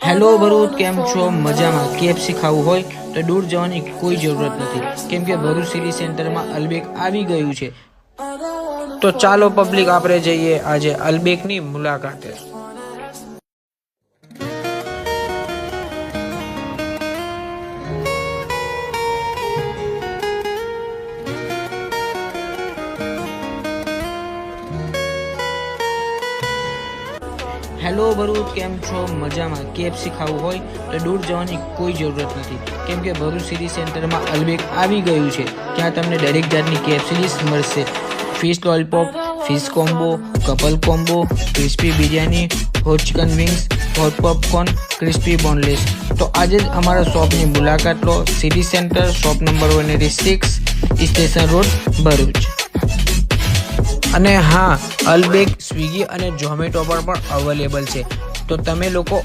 Hello Bharuch, કેમ છો? મજામાં? KFC ખાવું હોય તો દૂર જવાની કોઈ જરૂરત નથી, કેમ કે ભરૂચ સિટી સેન્ટરમાં અલ્બેક આવી ગયું છે. તો ચાલો પબ્લિક, આપણે જઈએ આજે અલ્બેકની મુલાકાતે. હેલો ભરૂચ, કેમ છો? મજામાં? KFC ખાવું હોય તો દૂર જવાની કોઈ જરૂરત નથી, કેમ કે ભરૂચ સિટી સેન્ટરમાં અલ્બેક આવી ગયું છે. ત્યાં તમને દરેક જાતની KFC ડિશ મળશે. Fish lollipop, fish combo, couple combo, crispy biryani, hot chicken wings, hot popcorn, crispy boneless. તો આજે જ અમારા શોપની મુલાકાત લો. City centre, shop number 186, station road, Bharuch. અને હા, અલ્બેક સ્વિગી અને ઝોમેટો પર પણ અવેલેબલ છે. તો તમે લોકો